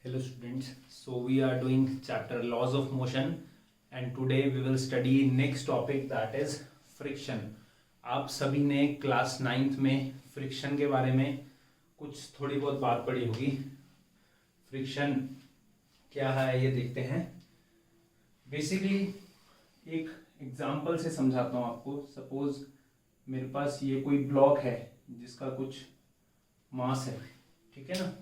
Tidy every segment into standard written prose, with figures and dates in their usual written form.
Hello students, so we are doing chapter laws of motion and today we will study next topic that is friction. आप सभी ने class 9th में friction के बारे में कुछ थोड़ी बहुत बात पढ़ी होगी. फ्रिक्शन क्या है ये देखते हैं. बेसिकली एक एग्जांपल से समझाता हूँ आपको. सपोज मेरे पास ये कोई ब्लॉक है जिसका कुछ मास है, ठीक है ना.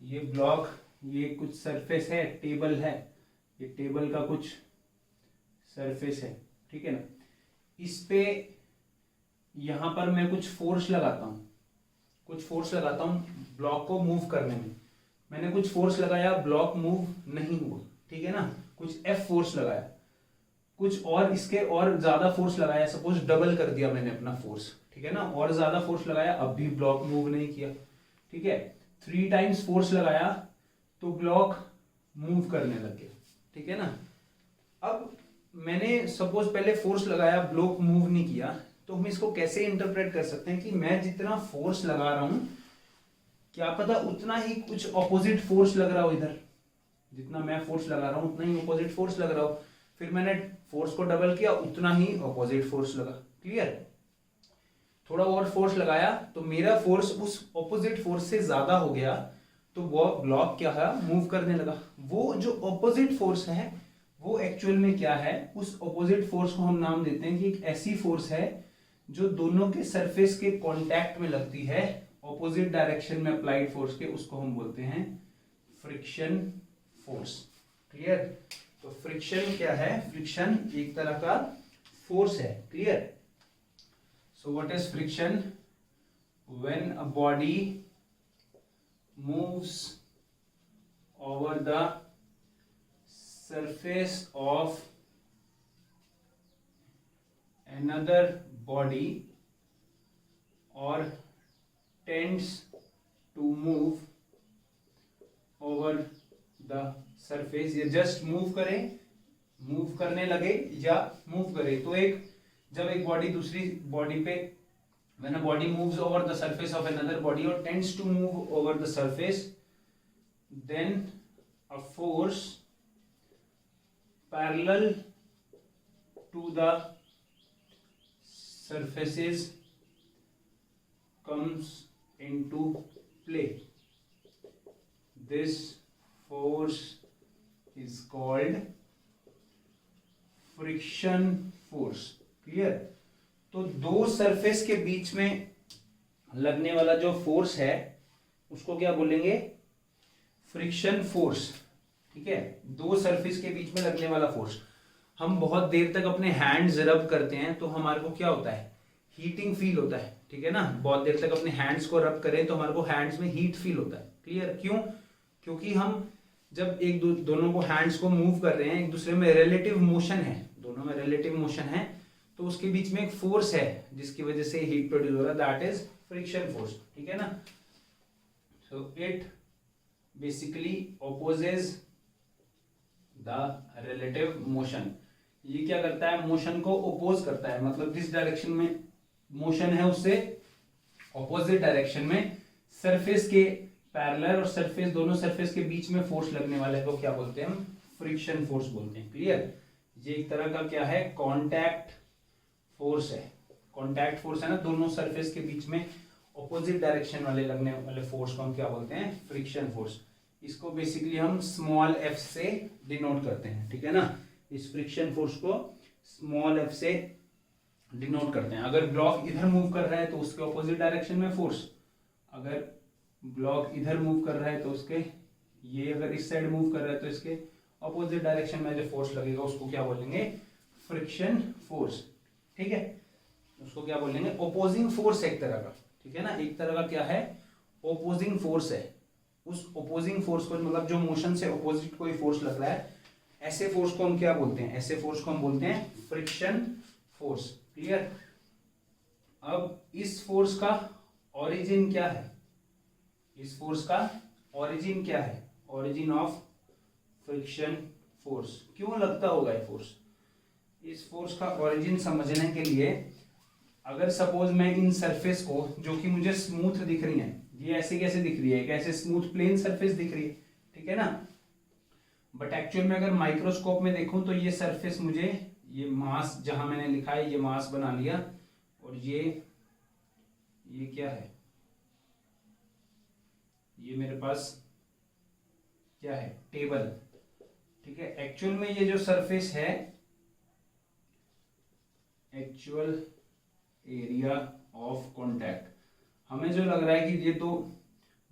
ये ब्लॉक, ये कुछ सरफेस है, टेबल है, ये टेबल का कुछ सरफेस है, ठीक है ना. इस पे यहाँ पर मैं कुछ फोर्स लगाता हूँ ब्लॉक को मूव करने में. मैंने कुछ फोर्स लगाया, ब्लॉक मूव नहीं हुआ, ठीक है ना. कुछ F फोर्स लगाया, कुछ और इसके और ज्यादा फोर्स लगाया, सपोज डबल कर दिया मैंने अपना फोर्स, ठीक है ना. और ज्यादा फोर्स लगाया, अब भी ब्लॉक मूव नहीं किया, ठीक है. 3 टाइम्स फोर्स लगाया तो ब्लॉक मूव करने लग गया, ठीक है ना. अब मैंने सपोज पहले फोर्स लगाया, ब्लॉक मूव नहीं किया, तो हम इसको कैसे इंटरप्रेट कर सकते हैं कि मैं जितना फोर्स लगा रहा हूं, क्या पता उतना ही कुछ ऑपोजिट फोर्स लग रहा हो इधर. जितना मैं फोर्स लगा रहा हूं उतना ही ऑपोजिट फोर्स लग रहा हो. फिर मैंने फोर्स को डबल किया, उतना ही ऑपोजिट फोर्स लगा. क्लियर. थोड़ा और फोर्स लगाया तो मेरा फोर्स उस ऑपोजिट फोर्स से ज्यादा हो गया, तो वो ब्लॉक क्या है, मूव करने लगा. वो जो ऑपोजिट फोर्स है वो एक्चुअल में क्या है, उस ऑपोजिट फोर्स को हम नाम देते हैं कि एक ऐसी फोर्स है जो दोनों के सरफेस के कांटेक्ट में लगती है, ऑपोजिट डायरेक्शन में अप्लाइड फोर्स के. उसको हम बोलते हैं फ्रिक्शन फोर्स. क्लियर. तो फ्रिक्शन क्या है, फ्रिक्शन एक तरह का फोर्स है. Clear. So what is friction? When a body moves over the surface of another body or tends to move over the surface, या just move करे, move करने लगे या move करे. तो जब एक बॉडी दूसरी बॉडी पे, when a body moves over the surface of another body or tends to move over the surface, then a force parallel to the surfaces comes into play. This force is called friction force. Clear. तो दो surface के बीच में लगने वाला जो force है उसको क्या बोलेंगे, फ्रिक्शन फोर्स. ठीक है. दो सरफेस के बीच में लगने वाला फोर्स. हम बहुत देर तक अपने हैंड्स रब करते हैं तो हमारे को क्या होता है, हीटिंग फील होता है, ठीक है ना. बहुत देर तक अपने हैंड्स को रब करें तो हमारे को हैंड्स में हीट फील होता है. क्लियर. क्यों? क्योंकि हम जब दोनों को हैंड्स को मूव कर रहे हैं, एक दूसरे में रिलेटिव मोशन है, दोनों में रिलेटिव मोशन है, तो उसके बीच में एक फोर्स है जिसकी वजह से हीट प्रोड्यूस हो रहा है, दैट इज फ्रिक्शन फोर्स. ठीक है ना. So it basically opposes the relative motion. ये क्या करता है, मोशन को ओपोज करता है. मतलब जिस डायरेक्शन में मोशन है उससे ऑपोजिट डायरेक्शन में सरफेस के पैरेलल और सरफेस, दोनों सरफेस के बीच में फोर्स लगने वाले को क्या बोलते हैं, हम फ्रिक्शन फोर्स बोलते हैं. क्लियर. ये एक तरह का क्या है, कॉन्टैक्ट फोर्स है. कॉन्टैक्ट फोर्स है ना, दोनों सरफेस के बीच में ऑपोजिट डायरेक्शन वाले लगने वाले फोर्स को हम क्या बोलते हैं, फ्रिक्शन फोर्स. इसको बेसिकली हम स्मॉल f से डिनोट करते हैं. ठीक है ना. इस फ्रिक्शन फोर्स को स्मॉल f से डिनोट करते हैं. अगर ब्लॉक इधर मूव कर रहा है तो उसके ऑपोजिट डायरेक्शन में फोर्स, अगर ब्लॉक इधर मूव कर रहा है तो उसके, ये अगर इस साइड मूव कर रहा है तो इसके ऑपोजिट डायरेक्शन में जो फोर्स लगेगा उसको क्या बोलेंगे, फ्रिक्शन फोर्स. ठीक है. उसको क्या बोलेंगे, ओपोजिंग फोर्स एक तरह का. ठीक है ना. एक तरह का क्या है, ओपोजिंग फोर्स है. उस ओपोजिंग फोर्स को, मतलब जो मोशन से ओपोजिट कोई फोर्स लग रहा है, ऐसे फोर्स को हम क्या बोलते हैं, ऐसे फोर्स को हम बोलते हैं फ्रिक्शन फोर्स. क्लियर. अब इस फोर्स का ओरिजिन क्या है, इस फोर्स का ओरिजिन क्या है, ओरिजिन ऑफ फ्रिक्शन फोर्स. क्यों लगता होगा ये फोर्स. इस फोर्स का ओरिजिन समझने के लिए, अगर सपोज मैं इन सरफेस को, जो कि मुझे स्मूथ दिख रही है, ये ऐसे कैसे दिख रही है, एक ऐसे स्मूथ प्लेन सरफेस दिख रही है, ठीक ठीक है ना। बट एक्चुअल में अगर माइक्रोस्कोप में देखूं तो ये सरफेस मुझे, ये मास जहां मैंने लिखा है ये मास बना लिया, और ये क्या है, ये मेरे पास क्या है, टेबल, ठीक है। एक्चुअल में ये जो सरफेस है, एक्चुअल एरिया ऑफ कांटेक्ट, हमें जो लग रहा है कि ये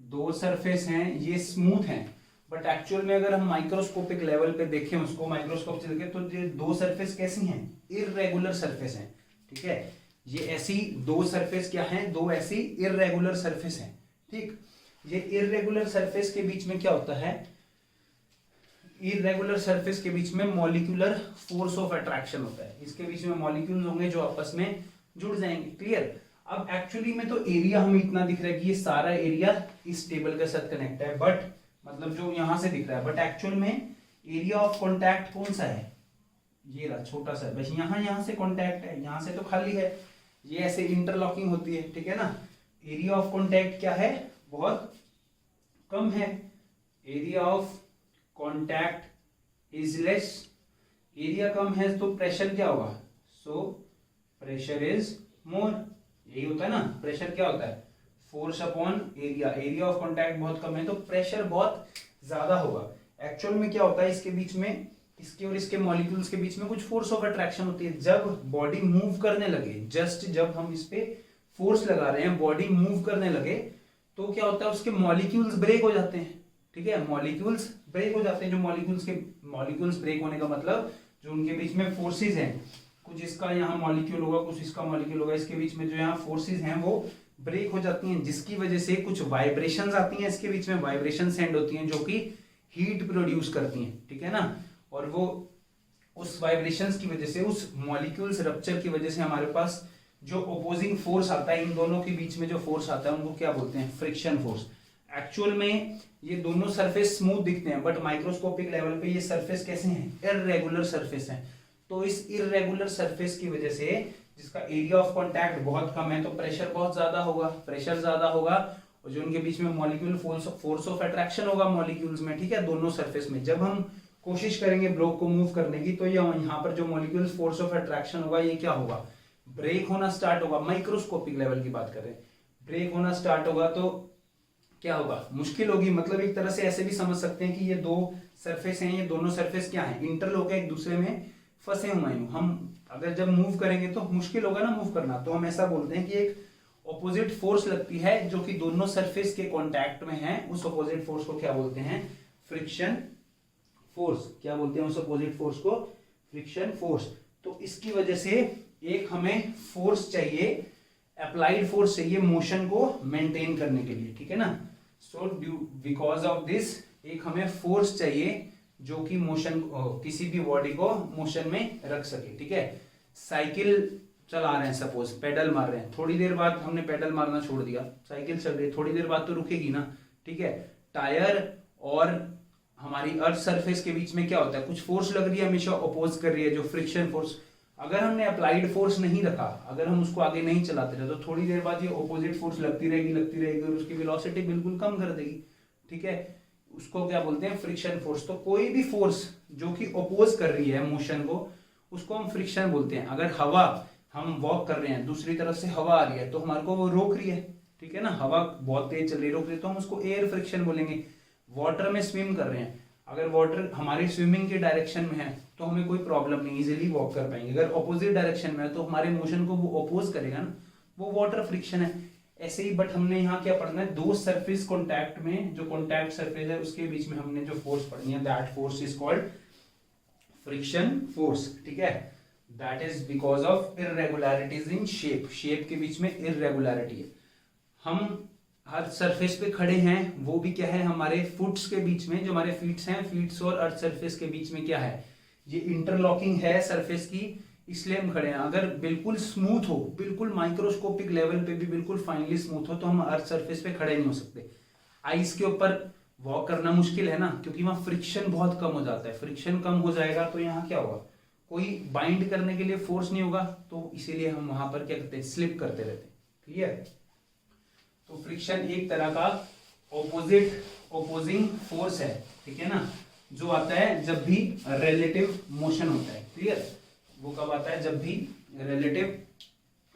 दो सरफेस हैं, ये स्मूथ हैं, बट एक्चुअल में अगर हम माइक्रोस्कोपिक लेवल पे देखें, उसको माइक्रोस्कोप से देखें, तो ये दो सरफेस कैसी हैं, इररेगुलर सरफेस हैं, ठीक है। ये ऐसी दो सरफेस क्या हैं, दो ऐसी इररेगुलर सरफेस हैं, ठीक। ये इररेगुलर सरफेस के बीच में क्या होता है, इररेगुलर सरफेस के बीच में मॉलिक्यूलर फोर्स ऑफ अट्रैक्शन होता है, इसके बीच में मॉलिक्यूल्स होंगे जो आपस में जुड़ जाएंगे, क्लियर। अब एक्चुअली में तो एरिया हमें इतना दिख रहा है कि ये सारा एरिया इस टेबल के साथ कनेक्ट है, बट मतलब जो यहां से दिख रहा है, बट एक्चुअल में एरिया ऑफ कांटेक्ट कौन सा है, ये रहा छोटा सा, बस यहां से कांटेक्ट है, यहां से तो खाली है, ये ऐसे इंटरलॉकिंग होती है, ठीक है ना। एरिया ऑफ कांटेक्ट क्या है, बहुत कम है, area of contact is less, area कम है तो प्रेशर क्या होगा, सो प्रेशर इज मोर, यही होता है ना, प्रेशर क्या होता है, force upon area, area of contact बहुत कम है तो प्रेशर बहुत ज्यादा होगा। एक्चुअल में क्या होता है, इसके बीच में, इसके और इसके मॉलिक्यूल्स के बीच में कुछ फोर्स ऑफ अट्रैक्शन होती है, जब बॉडी मूव करने लगे, जस्ट जब हम इस पे फोर्स लगा रहे हैं, बॉडी मूव करने लगे, तो क्या होता है, उसके मॉलिक्यूल्स ब्रेक हो जाते हैं, ठीक है, मॉलिक्यूल्स ब्रेक हो जाते हैं, जो मॉलिक्यूल्स ब्रेक होने का मतलब जो उनके बीच में फोर्सेज हैं, कुछ इसका यहाँ मॉलिक्यूल होगा, कुछ इसका मॉलिक्यूल होगा, इसके बीच में जो यहाँ फोर्सेज हैं वो ब्रेक हो जाती हैं, जिसकी वजह से कुछ वाइब्रेशंस आती हैं, इसके बीच में वाइब्रेशन सेंड होती हैं जो कि हीट प्रोड्यूस करती हैं, ठीक है ना। और वो उस वाइब्रेशंस की वजह से, उस मॉलिक्यूल्स रप्चर की वजह से हमारे पास जो ओपोजिंग फोर्स आता है, इन दोनों के बीच में जो फोर्स आता है उनको क्या बोलते हैं, फ्रिक्शन फोर्स। एक्चुअल में ये दोनों सरफेस स्मूथ दिखते हैं, बट माइक्रोस्कोपिक लेवल पे ये सरफेस कैसे हैं, इररेगुलर सरफेस हैं। तो इस इररेगुलर सरफेस की वजह से, जिसका एरिया ऑफ कांटेक्ट बहुत कम है, तो प्रेशर बहुत ज्यादा होगा, प्रेशर ज्यादा होगा, और जो उनके बीच में मॉलिक्यूल फोर्स ऑफ अट्रैक्शन होगा मॉलिक्यूल्स में, ठीक है, दोनों सरफेस में। जब हम कोशिश करेंगे ब्लॉक को मूव करने की, तो यहाँ पर जो मॉलिक्यूल्स फोर्स ऑफ अट्रैक्शन होगा, ये क्या होगा, ब्रेक होना स्टार्ट होगा। माइक्रोस्कोपिक लेवल की बात करें, ब्रेक होना स्टार्ट होगा तो क्या होगा, मुश्किल होगी। मतलब एक तरह से ऐसे भी समझ सकते हैं कि ये दो सरफेस हैं, ये दोनों सरफेस क्या है, इंटरलॉक है, एक दूसरे में फंसे हुए हैं। हम अगर जब मूव करेंगे तो मुश्किल होगा ना मूव करना, तो हम ऐसा बोलते हैं कि एक ऑपोजिट फोर्स लगती है जो कि दोनों सरफेस के कांटेक्ट में है, उस ऑपोजिट फोर्स को क्या बोलते हैं, फ्रिक्शन फोर्स। क्या बोलते हैं उस ऑपोजिट फोर्स को, फ्रिक्शन फोर्स। तो इसकी वजह से एक हमें फोर्स चाहिए, अप्लाइड फोर्स चाहिए मोशन को मेंटेन करने के लिए, ठीक है ना। सो बिकॉज ऑफ दिस एक हमें फोर्स चाहिए जो कि मोशन, किसी भी बॉडी को मोशन में रख सके, ठीक है। साइकिल चला रहे हैं, सपोज पेडल मार रहे हैं, थोड़ी देर बाद हमने पेडल मारना छोड़ दिया, साइकिल चल रही है, थोड़ी देर बाद तो रुकेगी ना, ठीक है। टायर और हमारी अर्थ सरफेस के बीच में क्या होता है, कुछ फोर्स लग रही है, हमेशा अपोज कर रही है, जो फ्रिक्शन फोर्स। अगर हमने अप्लाइड फोर्स नहीं रखा, अगर हम उसको आगे नहीं चलाते रहे, तो थोड़ी देर बाद ये ऑपोजिट फोर्स लगती रहेगी और उसकी वेलोसिटी बिल्कुल कम कर देगी, ठीक है। उसको क्या बोलते हैं, फ्रिक्शन फोर्स। तो कोई भी फोर्स जो कि अपोज कर रही है मोशन को, उसको हम फ्रिक्शन बोलते हैं। अगर हवा, हम वॉक कर रहे हैं, दूसरी तरफ से हवा आ रही है तो हमारे को वो रोक रही है, ठीक है ना, हवा बहुत तेज चल रही है, रोक रही है, तो हम उसको एयर फ्रिक्शन बोलेंगे। वाटर में स्विम कर रहे हैं, अगर वाटर हमारी स्विमिंग के डायरेक्शन में है तो हमें कोई प्रॉब्लम नहीं, इजीली वॉक कर पाएंगे। अगर ऑपोजिट डायरेक्शन में है तो हमारे मोशन को वो अपोज करेगा ना, वो वाटर फ्रिक्शन है। ऐसे ही बट हमने यहाँ क्या पढ़ना है, दो सरफेस कॉन्टैक्ट में, जो कॉन्टैक्ट सरफेस है उसके बीच में हमने जो फोर्स पढ़नी है, that force is called friction force, ठीक है। That is because of इररेगुलरिटीज in shape, shape के बीच में इररेगुलरिटी है। हम हर सरफेस पे खड़े हैं, वो भी क्या है, हमारे फुट्स के बीच में, जो हमारे फीट्स हैं, फीट्स और अर्थ सरफेस के बीच में क्या है, ये इंटरलॉकिंग है सरफेस की, इसलिए हम खड़े हैं। अगर बिल्कुल स्मूथ हो, बिल्कुल माइक्रोस्कोपिक लेवल पे भी बिल्कुल फाइनली स्मूथ हो, तो हम अर्थ सरफेस पे खड़े नहीं हो सकते। आइस के ऊपर वॉक करना मुश्किल है ना, क्योंकि वहां फ्रिक्शन बहुत कम हो जाता है। फ्रिक्शन कम हो जाएगा तो यहाँ क्या होगा, कोई बाइंड करने के लिए फोर्स नहीं होगा, तो इसीलिए हम वहां पर क्या करते हैं, स्लिप करते रहते हैं, क्लियर। तो फ्रिक्शन एक तरह का ऑपोजिंग फोर्स है, ठीक है ना, जो आता है जब भी रिलेटिव मोशन होता है। क्लियर? वो कब आता है? जब भी रिलेटिव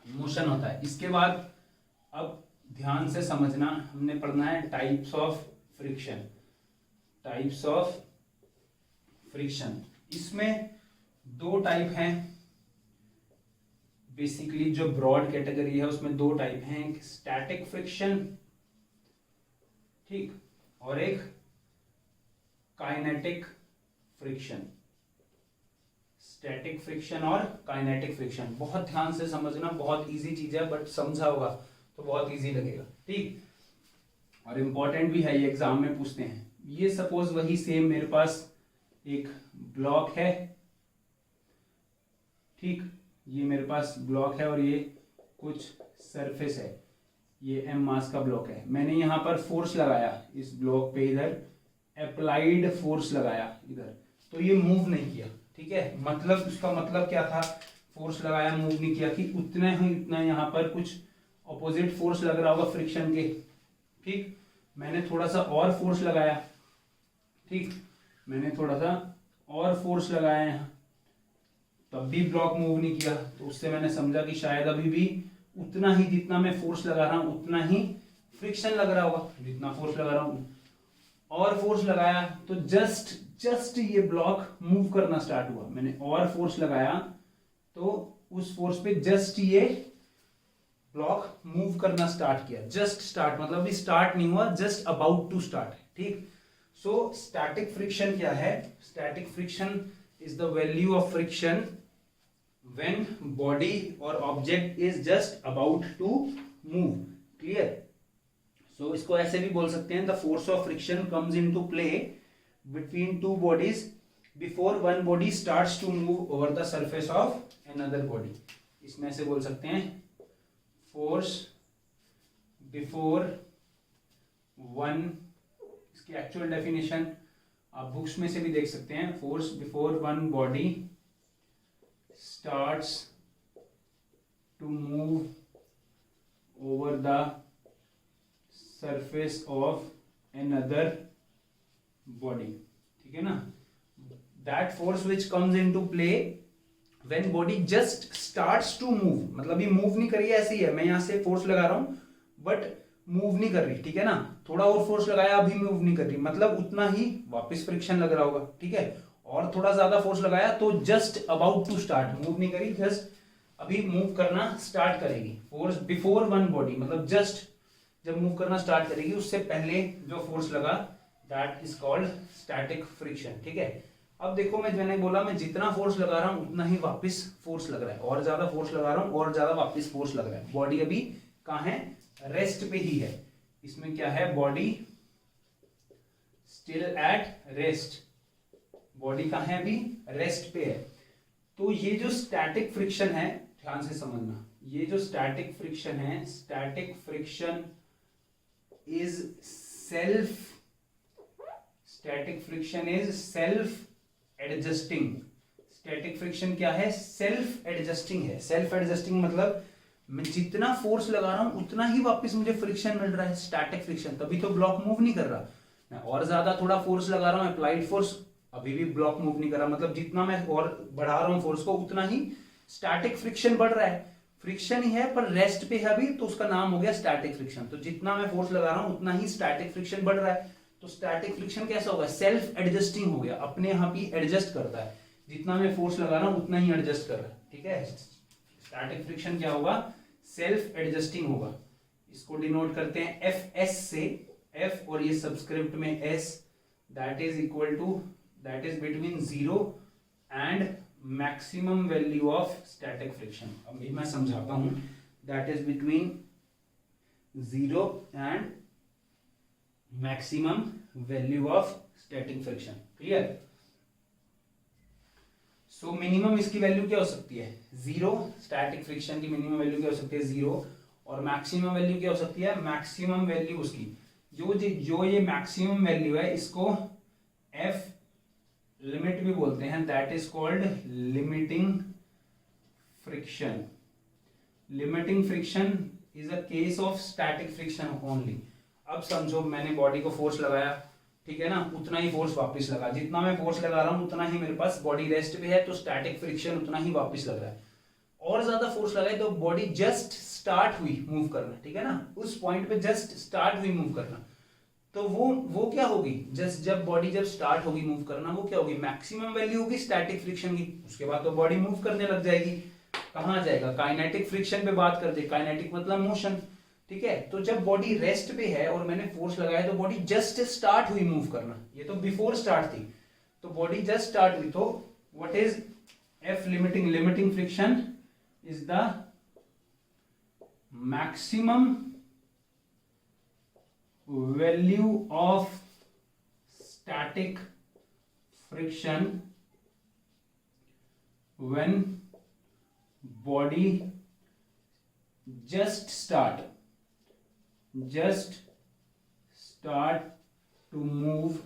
मोशन होता है। इसके बाद अब ध्यान से समझना, हमने पढ़ना है types of friction. Types of friction, इसमें दो टाइप हैं बेसिकली। जो ब्रॉड कैटेगरी है उसमें दो टाइप हैं, एक स्टैटिक फ्रिक्शन, ठीक, और एक काइनेटिक फ्रिक्शन। स्टैटिक फ्रिक्शन और काइनेटिक फ्रिक्शन, बहुत ध्यान से समझना, बहुत इजी चीज है, बट समझा होगा तो बहुत इजी लगेगा, ठीक, और इम्पोर्टेंट भी है, ये एग्जाम में पूछते हैं। ये सपोज वही सेम मेरे पास एक ब्लॉक है, ठीक, ये मेरे पास ब्लॉक है और ये कुछ सरफेस है, ये m मास का ब्लॉक है। मैंने यहाँ पर फोर्स लगाया इस ब्लॉक पे, इधर अप्लाइड फोर्स लगाया इधर, तो ये मूव नहीं किया, ठीक है। मतलब उसका मतलब क्या था? फोर्स लगाया, मूव नहीं किया, कि उतना ही उतना यहाँ पर कुछ ऑपोजिट फोर्स लग रहा होगा फ्रिक्शन के, ठीक। मैंने थोड़ा सा और फोर्स लगाया, ठीक, मैंने थोड़ा सा और फोर्स लगाया यहाँ, तब भी ब्लॉक मूव नहीं किया, तो उससे मैंने समझा कि शायद अभी भी उतना ही, जितना मैं फोर्स लगा रहा हूं उतना ही फ्रिक्शन लग रहा होगा, जितना फोर्स लगा रहा हूं। और फोर्स लगाया तो जस्ट ये ब्लॉक मूव करना स्टार्ट हुआ। मैंने और फोर्स लगाया तो उस फोर्स पे जस्ट ये ब्लॉक मूव करना स्टार्ट किया। जस्ट स्टार्ट मतलब भी स्टार्ट नहीं हुआ, जस्ट अबाउट टू स्टार्ट, ठीक। सो स्टैटिक फ्रिक्शन क्या है? Static friction is the value of friction when body or object is just about to move. Clear? So इसको ऐसे भी बोल सकते हैं, the force of friction comes into play between two bodies before one body starts to move over the surface of another body. इसमें ऐसे बोल सकते हैं, force before one, इसकी actual definition आप बुक्स में से भी देख सकते हैं। Force before one body starts to move over the surface of another body, ठीक है ना। That force which comes into play when body just starts to move, मतलब ये मूव नहीं कर रही है, ऐसे ही है, मैं यहां से फोर्स लगा रहा हूं बट मूव नहीं कर रही, ठीक है ना। थोड़ा और फोर्स लगाया, अभी मूव नहीं कर रही, मतलब उतना ही वापस फ्रिक्शन लग रहा होगा, ठीक है। और थोड़ा ज्यादा फोर्स लगाया तो just about to start, move नहीं करी, जस्ट अभी मूव करना स्टार्ट करेगी। फोर्स बिफोर वन बॉडी मतलब जस्ट जब मूव करना स्टार्ट करेगी उससे पहले जो फोर्स लगा, that is called static friction, ठीक है। अब देखो, मैंने बोला मैं जितना फोर्स लगा रहा हूं उतना ही वापस फोर्स लग रहा है, और ज्यादा फोर्स लगा रहा हूं और ज्यादा वापस फोर्स लग रहा है। बॉडी अभी कहां है? रेस्ट पे ही है। इसमें क्या है? Body still at rest, body कहां है? अभी रेस्ट पे है। तो ये जो स्टैटिक फ्रिक्शन है, ध्यान से समझना, ये जो स्टैटिक फ्रिक्शन है, static friction is self adjusting. Static friction क्या है? सेल्फ एडजस्टिंग है। सेल्फ एडजस्टिंग मतलब मैं जितना फोर्स लगा रहा हूं उतना ही वापस मुझे फ्रिक्शन मिल रहा है, स्टैटिक फ्रिक्शन, तभी तो ब्लॉक मूव नहीं कर रहा। मैं और ज्यादा थोड़ा फोर्स लगा रहा हूं, अप्लाइड फोर्स, अभी भी ब्लॉक मूव नहीं कर रहा, मतलब जितना मैं और बढ़ा रहा हूं फोर्स को उतना ही स्टैटिक फ्रिक्शन बढ़ रहा है। फ्रिक्शन ही है पर रेस्ट पे है अभी, तो उसका नाम हो गया स्टैटिक फ्रिक्शन। तो जितना मैं फोर्स लगा रहा हूं उतना ही स्टैटिक फ्रिक्शन बढ़ रहा है। तो स्टैटिक फ्रिक्शन कैसा होगा? सेल्फ एडजस्टिंग हो गया, अपने आप ही एडजस्ट करता है, जितना मैं फोर्स लगा रहा हूं उतना ही एडजस्ट कर रहा है, ठीक है। स्टैटिक फ्रिक्शन क्या होगा? सेल्फ एडजस्टिंग होगा। इसको डिनोट करते हैं एफ एस से, एफ और ये सबस्क्रिप्ट में S, that is equal to, that is between 0 and maximum value of static friction. अभी मैं समझाता हूं, that is between 0 and maximum value of static friction. Clear? So minimum इसकी वैल्यू क्या हो सकती है? 0। स्टैटिक फ्रिक्शन की मिनिमम वैल्यू क्या हो सकती है? 0। और मैक्सिमम वैल्यू क्या हो सकती है? मैक्सिमम वैल्यू उसकी जो ये मैक्सिमम वैल्यू है, इसको एफ लिमिट भी बोलते हैं, that is called limiting friction. Limiting friction is a case of static friction only. अब समझो मैंने बॉडी को फोर्स लगाया, ठीक है ना, उतना ही फोर्स वापस लगा, जितना मैं फोर्स लगा रहा हूं उतना ही मेरे पास बॉडी रेस्ट पे है, तो स्टैटिक फ्रिक्शन उतना ही वापस लग रहा है। और ज्यादा फोर्स लगाए तो बॉडी जस्ट स्टार्ट हुई मूव करना, ठीक है ना, उस पॉइंट पे जस्ट स्टार्ट हुई मूव करना, तो वो क्या होगी, जस्ट जब बॉडी जब स्टार्ट होगी मूव करना, वो क्या होगी, मैक्सिमम वैल्यू होगी स्टैटिक फ्रिक्शन की। उसके बाद तो बॉडी मूव करने लग जाएगी, कहां जाएगा, काइनेटिक फ्रिक्शन पे बात करते, काइनेटिक मतलब मोशन, ठीक है। तो जब बॉडी रेस्ट पे है और मैंने फोर्स लगाया तो बॉडी जस्ट स्टार्ट हुई मूव करना, ये तो बिफोर स्टार्ट थी, तो बॉडी जस्ट स्टार्ट हुई, तो what is F limiting, limiting friction is the maximum value of static friction when body just start to move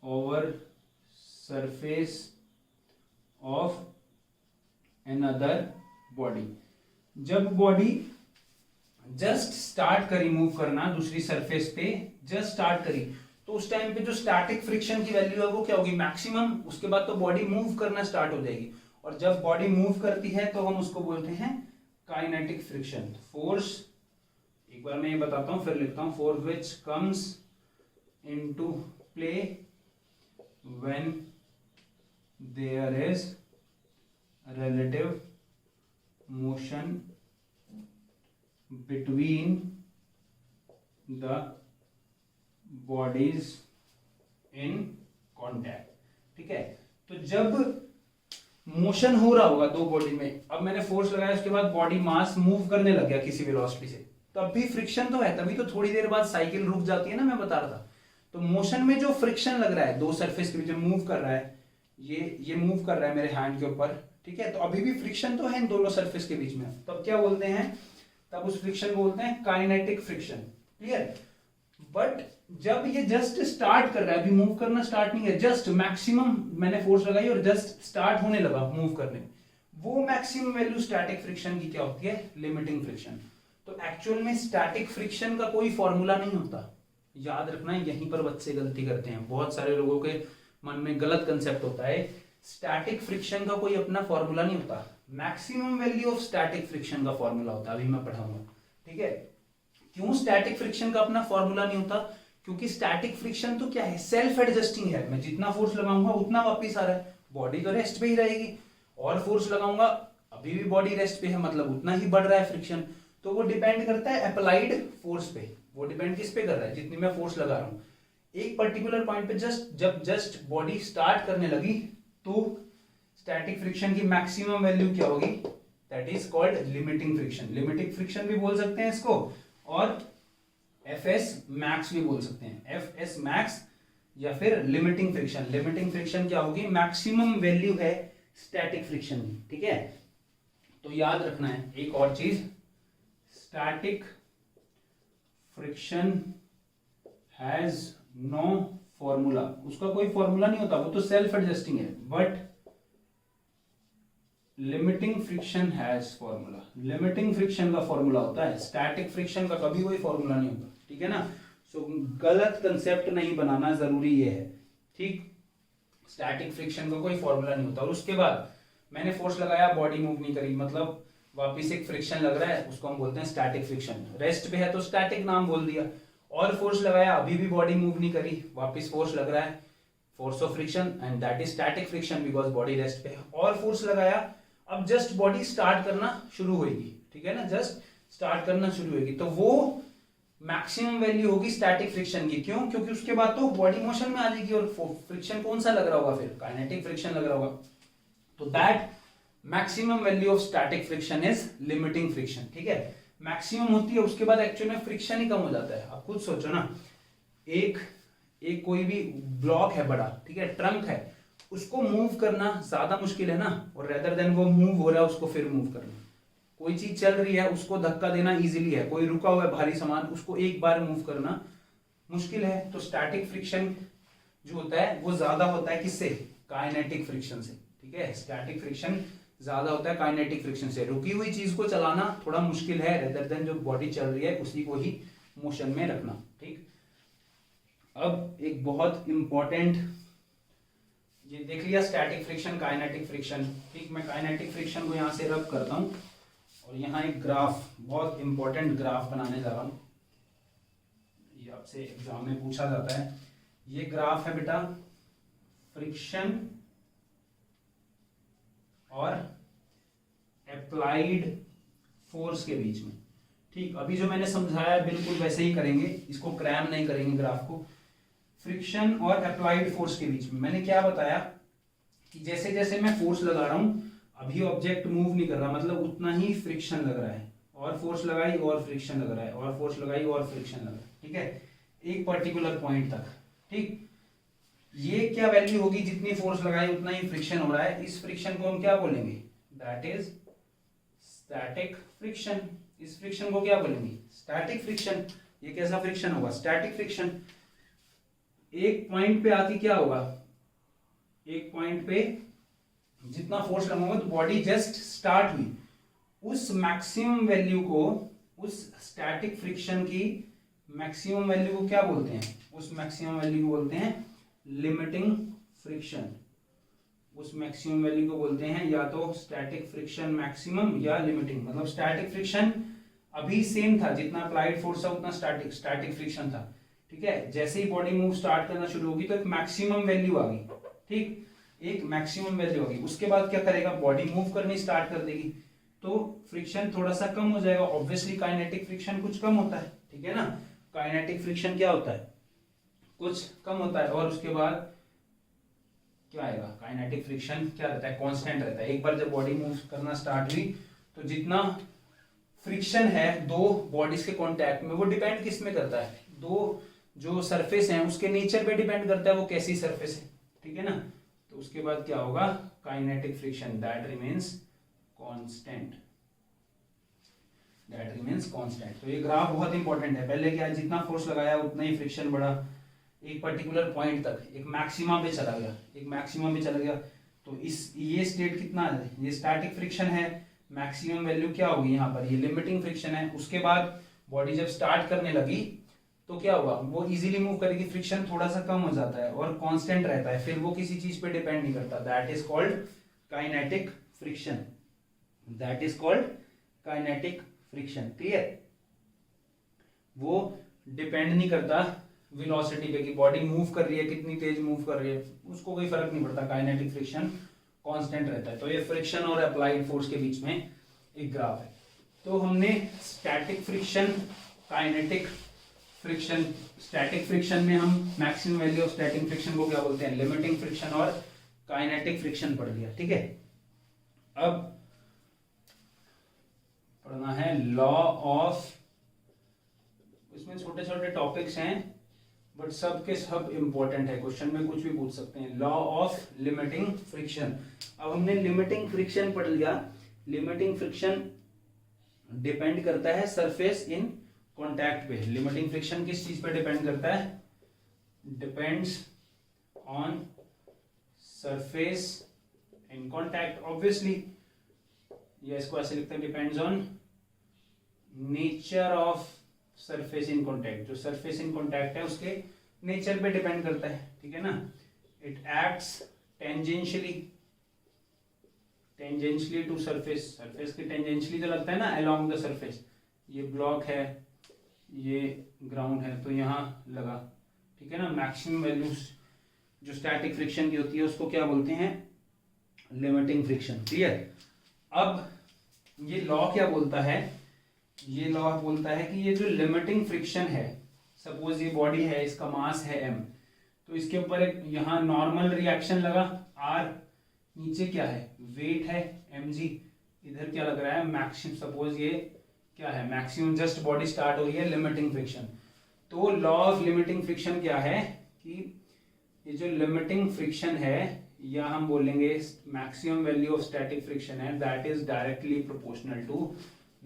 over surface of another body। जब body just start करी move करना दूसरी surface पे, just start करी, तो उस time पे जो स्टैटिक फ्रिक्शन की वैल्यू है वो क्या होगी, मैक्सिमम। उसके बाद तो बॉडी मूव करना स्टार्ट हो जाएगी, और जब बॉडी मूव करती है तो हम उसको बोलते हैं काइनेटिक फ्रिक्शन। फोर्स, एक बार मैं ये बताता हूं फिर लिखता हूं, force which comes into play when there is relative motion between the bodies in contact, ठीक है। तो जब मोशन हो रहा होगा दो बॉडी में, अब मैंने फोर्स लगाया, उसके बाद बॉडी मास मूव करने लग गया किसी वेलोसिटी से, तब भी फ्रिक्शन तो है, तभी तो थोड़ी देर बाद साइकिल रुक जाती है ना, मैं बता रहा था। तो मोशन में जो फ्रिक्शन लग रहा है दो सरफेस के बीच में, मूव कर रहा है, ये मूव कर रहा है मेरे हैंड के ऊपर, ठीक है, तो अभी भी फ्रिक्शन तो है इन दोनों सरफेस के बीच में, तब क्या बोलते हैं, तब उस फ्रिक्शन को बोलते हैं काइनेटिक फ्रिक्शन, क्लियर। बट जब ये जस्ट स्टार्ट कर रहा है, अभी मूव करना स्टार्ट नहीं है, जस्ट मैक्सिमम मैंने फोर्स लगाई और जस्ट स्टार्ट होने लगा मूव करने, वो मैक्सिमम वैल्यू स्टैटिक फ्रिक्शन की क्या होती है, लिमिटिंग फ्रिक्शन। तो एक्चुअल में स्टैटिक फ्रिक्शन का कोई फॉर्मूला नहीं होता, याद रखना, यहीं पर बच्चे गलती करते हैं, बहुत सारे लोगों के मन में गलत कंसेप्ट होता है, स्टैटिक फ्रिक्शन का कोई अपना फॉर्मूला नहीं होता, maximum value of static friction का फॉर्मूला होता है, अभी मैं पढ़ाऊंगा, ठीक है। क्यों स्टैटिक फ्रिक्शन का अपना फॉर्मूला नहीं होता, क्योंकि स्टैटिक फ्रिक्शन तो क्या है, सेल्फ एडजस्टिंग है, मैं जितना फोर्स लगाऊंगा उतना वापस आ रहा है, बॉडी तो रेस्ट पे ही रहेगी, और फोर्स लगाऊंगा अभी भी बॉडी रेस्ट पे है, मतलब उतना ही बढ़ रहा है फ्रिक्शन। तो वो डिपेंड करता है अप्लाइड फोर्स पे, वो डिपेंड किस पे कर रहा है, जितनी मैं फोर्स लगा रहा हूँ एक पर्टिकुलर पॉइंट पे, जस्ट बॉडी स्टार्ट करने लगी, तो स्टैटिक फ्रिक्शन की मैक्सिमम वैल्यू क्या होगी, that is called limiting friction. Limiting friction भी बोल सकते हैं इसको, और एफएस मैक्स भी बोल सकते हैं, एफएस मैक्स या फिर लिमिटिंग फ्रिक्शन। लिमिटिंग फ्रिक्शन क्या होगी, मैक्सिमम वैल्यू है स्टैटिक फ्रिक्शन की, ठीक है। तो याद रखना है एक और चीज, static friction has no formula, उसका कोई फॉर्मूला नहीं होता, वो तो सेल्फ एडजस्टिंग है, but limiting friction has formula. Limiting friction का फॉर्मूला होता है, स्टैटिक फ्रिक्शन का कभी कोई फॉर्मूला नहीं होता, ठीक है ना। सो गलत कंसेप्ट नहीं बनाना जरूरी ये है, ठीक। स्टैटिक फ्रिक्शन का कोई फॉर्मूला नहीं होता, और उसके बाद मैंने फोर्स लगाया, बॉडी मूव नहीं करी, मतलब वापिस एक फ्रिक्शन लग रहा है, उसको हम बोलते हैं स्टैटिक फ्रिक्शन। रेस्ट पे है तो स्टैटिक नाम बोल दिया, और फोर्स लगाया अभी भी बॉडी मूव नहीं करी, वापिस फोर्स लग रहा है, force of friction, and that is static friction because body rest पे है। और फोर्स लगाया, अब जस्ट बॉडी स्टार्ट करना शुरू होगी, ठीक है ना, जस्ट स्टार्ट करना शुरू होगी, तो वो मैक्सिमम वैल्यू होगी स्टैटिक फ्रिक्शन की। क्यों, क्योंकि उसके बाद तो बॉडी मोशन में आ जाएगी, और फ्रिक्शन कौन सा लग रहा होगा, फिर काइनेटिक फ्रिक्शन लग रहा होगा, तो that maximum value of static friction is limiting friction, ठीक है। मैक्सिमम होती है, उसके बाद एक्चुअल में फ्रिक्शन ही कम हो जाता है। आप खुद सोचो ना, एक कोई भी ब्लॉक है बड़ा, ठीक है, ट्रंक है, उसको मूव करना ज्यादा मुश्किल है ना, और रेदर देन वो मूव हो रहा है उसको फिर मूव करना। कोई चीज चल रही है उसको धक्का देना इजीली है, कोई रुका हुआ है भारी सामान, उसको एक बार मूव करना मुश्किल है। तो स्टैटिक फ्रिक्शन जो होता है वो ज्यादा होता है किससे, काइनेटिक फ्रिक्शन से, ठीक है। स्टैटिक फ्रिक्शन ज्यादा होता है काइनेटिक फ्रिक्शन से, रुकी हुई चीज को चलाना थोड़ा मुश्किल है, रेदर देन जो बॉडी चल रही है उसी को ही मोशन में रखना। ठीक, अब एक बहुत इंपॉर्टेंट, ये देख लिया स्टैटिक फ्रिक्शन, काइनेटिक फ्रिक्शन। ठीक, मैं काइनेटिक फ्रिक्शन को यहाँ से रब करता हूँ और यहाँ एक ग्राफ, बहुत इंपॉर्टेंट ग्राफ बनाने जा रहा हूँ, ये आपसे एग्जाम में पूछा जाता है। ये ग्राफ है बेटा फ्रिक्शन और अप्लाइड फोर्स के बीच में। ठीक, अभी जो मैंने समझाया है बिल्कुल वैसे ही करेंगे, इसको क्रैम नहीं करेंगे ग्राफ को। फ्रिक्शन और अप्लाइड फोर्स के बीच में मैंने क्या बताया कि जैसे जैसे मैं फोर्स लगा रहा हूं, अभी ऑब्जेक्ट मूव नहीं कर रहा, मतलब उतना ही फ्रिक्शन लग रहा है, और फोर्स लगाई और फ्रिक्शन लग रहा है, और फोर्स लगाई और फ्रिक्शन लग रहा है। ठीक है, एक पर्टिकुलर पॉइंट तक। ठीक, ये क्या वैल्यू होगी, जितनी फोर्स लगाई उतना ही फ्रिक्शन हो रहा है। इस फ्रिक्शन को हम क्या बोलेंगे, दैट इज स्टैटिक फ्रिक्शन। इस फ्रिक्शन को क्या बोलेंगे, स्टैटिक फ्रिक्शन। ये कैसा फ्रिक्शन होगा, स्टैटिक फ्रिक्शन। एक पॉइंट पे आके क्या होगा, एक पॉइंट पे जितना फोर्स लगाऊंगा तो बॉडी जस्ट स्टार्ट हुई, उस मैक्सिमम वैल्यू को, उस स्टैटिक फ्रिक्शन की मैक्सिमम वैल्यू को क्या बोलते हैं, उस मैक्सिमम वैल्यू को बोलते हैं लिमिटिंग फ्रिक्शन। उस मैक्सिमम वैल्यू को बोलते हैं या तो स्टैटिक फ्रिक्शन मैक्सिमम या लिमिटिंग। मतलब स्टैटिक फ्रिक्शन अभी सेम था, जितना अप्लाइड फोर्स था उतना स्टैटिक फ्रिक्शन था। ठीक है, जैसे ही बॉडी मूव स्टार्ट करना शुरू होगी तो एक मैक्सिमम वैल्यू आ गई। ठीक, एक मैक्सिमम वैल्यू आ गई, उसके बाद क्या करेगा, बॉडी मूव करनी स्टार्ट कर देगी, तो फ्रिक्शन थोड़ा सा कम हो जाएगा। ऑब्वियसली काइनेटिक फ्रिक्शन कुछ कम होता है, ठीक है ना, काइनेटिक फ्रिक्शन क्या होता है, कुछ कम होता है। और उसके बाद क्या आएगा, काइनेटिक फ्रिक्शन क्या रहता है, कांस्टेंट रहता है। एक बार जब बॉडी मूव करना स्टार्ट हुई तो जितना फ्रिक्शन है दो बॉडीज के कांटेक्ट में, वो डिपेंड किस में करता है, दो जो सरफेस है उसके नेचर पे डिपेंड करता है वो कैसी सरफेस है। ठीक है ना, तो उसके बाद क्या होगा, kinetic friction that remains constant, that remains constant. तो ये ग्राफ बहुत इंपॉर्टेंट है। पहले क्या है, जितना फोर्स लगाया उतना ही फ्रिक्शन बढ़ा, एक पर्टिकुलर पॉइंट तक एक मैक्सिमम पे चला गया, एक मैक्सिमम पे चला गया। तो इस ये स्टेट कितना है, ये स्टैटिक फ्रिक्शन है, मैक्सिमम वैल्यू क्या होगी यहाँ पर, ये लिमिटिंग फ्रिक्शन है। उसके बाद बॉडी जब स्टार्ट करने लगी तो क्या होगा, वो इजीली मूव करेगी, फ्रिक्शन थोड़ा सा कम हो जाता है और कांस्टेंट रहता है, फिर वो किसी चीज पे डिपेंड नहीं करता। That is called kinetic friction, that is called kinetic friction. Clear, वो डिपेंड नहीं करता वेलोसिटी पे कि बॉडी मूव कर रही है, कितनी तेज मूव कर रही है, उसको कोई फर्क नहीं पड़ता, काइनेटिक फ्रिक्शन कांस्टेंट रहता है। तो ये फ्रिक्शन और अप्लाइड फोर्स के बीच में एक ग्राफ है। तो हमने static friction, kinetic friction, static friction में हम maximum value of static friction को क्या बोलते हैं, लिमिटिंग फ्रिक्शन, और काइनेटिक फ्रिक्शन पढ़ लिया। ठीक है, अब पढ़ना है लॉ ऑफ, इसमें छोटे छोटे टॉपिक्स हैं बट सब के सब इंपॉर्टेंट है, क्वेश्चन में कुछ भी पूछ सकते हैं। Law of limiting friction. अब हमने लिमिटिंग फ्रिक्शन पढ़ लिया। लिमिटिंग फ्रिक्शन डिपेंड करता है सरफेस इन कॉन्टैक्ट पे। लिमिटिंग फ्रिक्शन किस चीज पे डिपेंड करता है, depends on surface in contact. Obviously ये इसको ऐसे लिखते हैं, depends on nature of surface in contact. जो सरफेस इन कॉन्टैक्ट है उसके नेचर पे डिपेंड करता है। ठीक है ना, it acts tangentially, tangentially to surface, surface के टेंजेंशियली जो लगता है ना अलोंग द सरफेस। ये ब्लॉक है, ये ग्राउंड है, तो यहाँ लगा। ठीक है ना, मैक्सिमम वैल्यूज जो स्टैटिक फ्रिक्शन की होती है उसको क्या बोलते हैं, लिमिटिंग फ्रिक्शन। क्लियर। अब ये लॉ क्या बोलता है, ये लॉ बोलता है कि ये जो लिमिटिंग फ्रिक्शन है, सपोज ये बॉडी है, इसका मास है m, तो इसके ऊपर एक यहाँ नॉर्मल रिएक्शन लगा r, नीचे क्या है, वेट है mg, इधर क्या लग रहा है, मैक्सिमम, सपोज ये क्या है, मैक्सिमम, जस्ट बॉडी स्टार्ट हो रही है, लिमिटिंग फ्रिक्शन। तो लॉ ऑफ लिमिटिंग फ्रिक्शन क्या है कि ये जो लिमिटिंग फ्रिक्शन है, या हम बोलेंगे maximum value of static friction है, that is directly proportional to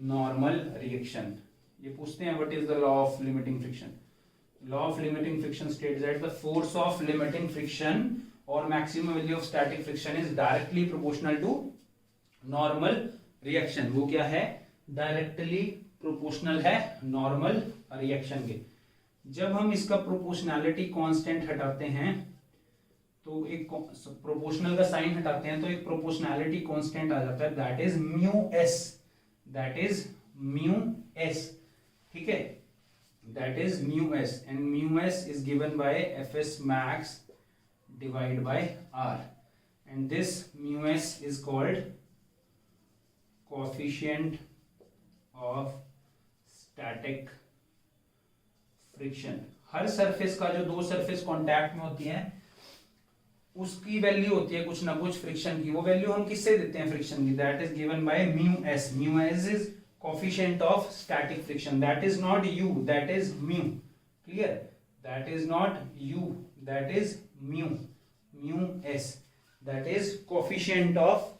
normal reaction. ये पूछते हैं what is the law of limiting friction. Law of limiting friction states that the force of limiting friction और maximum value of static friction is directly proportional to normal reaction. वो क्या है, directly proportional है normal reaction के। जब हम इसका proportionality constant हटाते हैं तो एक प्रोपोर्शनल का साइन हटाते हैं तो एक प्रोपोर्शनैलिटी कांस्टेंट आ जाता है, that is mu S, that is mu S, ठीक है, that is mu S, and mu S is given by F S max divide by R, and this mu S is called coefficient of static friction. हर surface का जो दो surface contact में होती है उसकी वैल्यू होती है कुछ ना कुछ फ्रिक्शन की, वो वैल्यू हम किससे देते हैं फ्रिक्शन की, that is given by mu S. Mu S is coefficient of static friction, that is not you, that is mu, clear, that is not you, that is mu, mu S, that is coefficient of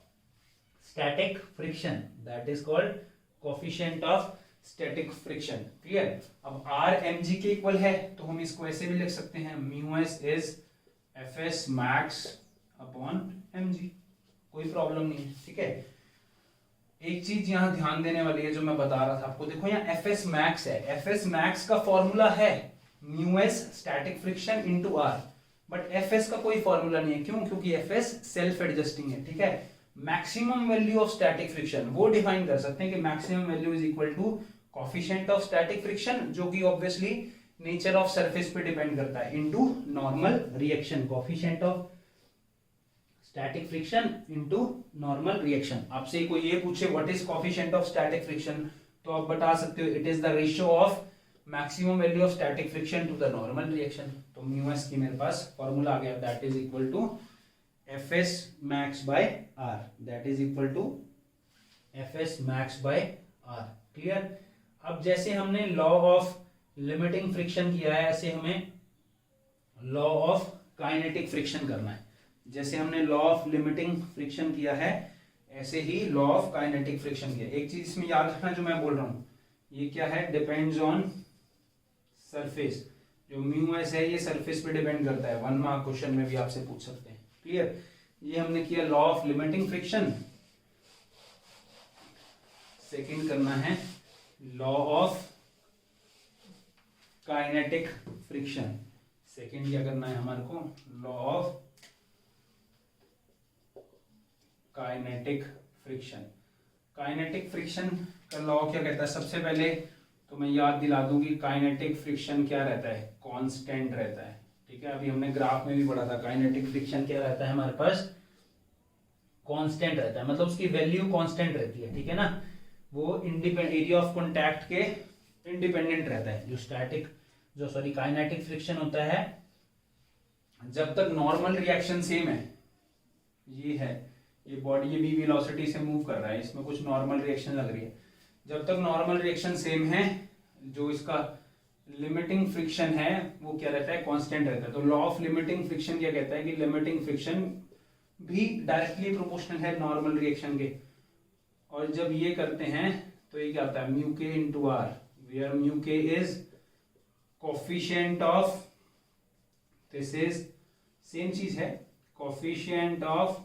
static friction, that is called coefficient of static friction, clear. अब R M G के equal है तो हम इसको ऐसे भी लिख सकते हैं, mu S is F S max upon M G, कोई प्रॉब्लम नहीं है, ठीक है। एक चीज यहां ध्यान देने वाली है जो मैं बता रहा था आपको, देखो यहाँ एफ एस मैक्स है, एफ एस मैक्स का फॉर्मूला है mu S static friction into R, but F S का कोई फॉर्मूला नहीं है, क्यों, क्योंकि एफ एस सेल्फ एडजस्टिंग है, ठीक है। Maximum value of static friction वो डिफाइन कर सकते हैं कि maximum value is equal to coefficient of static friction, जो कि ऑब्वियसली नेचर ऑफ सरफेस पे डिपेंड करता है, into normal reaction, coefficient of static friction into normal reaction. आपसे कोई ये पूछे what is coefficient of static friction, तो आप बता सकते हो it is the ratio of maximum value of static friction to the normal reaction. तो म्यू एस की मेरे पास फॉर्मूला आ गया, that is equal to F S max by R, that is equal to F S max by R, clear. अब जैसे हमने law of limiting friction किया है, ऐसे हमें लॉ ऑफ काइनेटिक फ्रिक्शन करना है। जैसे हमने लॉ ऑफ लिमिटिंग फ्रिक्शन किया है ऐसे ही लॉ ऑफ काइनेटिक फ्रिक्शन किया। एक चीज इसमें याद रखना जो मैं बोल रहा हूं, ये क्या है, डिपेंड्स ऑन सरफेस, जो म्यू एस है ये सरफेस पे डिपेंड करता है, 1 मार्क क्वेश्चन में भी आपसे पूछ सकते हैं, क्लियर। ये हमने किया law of limiting friction. Second करना है law of kinetic friction. Second क्या करना है हमारे को, law of kinetic friction. Kinetic friction का लॉ क्या कहता है, सबसे पहले तो मैं याद दिला दूं कि काइनेटिक फ्रिक्शन क्या रहता है, कांस्टेंट रहता है, ठीक है। अभी हमने ग्राफ में भी पढ़ा था, काइनेटिक फ्रिक्शन क्या रहता है हमारे पास, कांस्टेंट रहता है, मतलब उसकी वैल्यू कांस्टेंट रहती है, ठीक है ना। वो एरिया ऑफ कॉन्टैक्ट के इंडिपेंडेंट रहता है। जो काइनेटिक फ्रिक्शन होता है, जब तक नॉर्मल रिएक्शन सेम है, ये है, ये बॉडी ये भी वेलोसिटी से मूव कर रहा है, इसमें कुछ नॉर्मल रिएक्शन लग रही है, जब तक नॉर्मल रिएक्शन सेम है, जो इसका लिमिटिंग फ्रिक्शन है वो क्या रहता है, कांस्टेंट रहता है। तो लॉ ऑफ लिमिटिंग फ्रिक्शन क्या कहता है कि लिमिटिंग फ्रिक्शन भी डायरेक्टली प्रोपोर्शनल है नॉर्मल रिएक्शन के, और जब ये करते हैं तो ये क्या आता है, म्यू के इंटू आर, वेयर म्यू के is coefficient of, this is same चीज है, coefficient of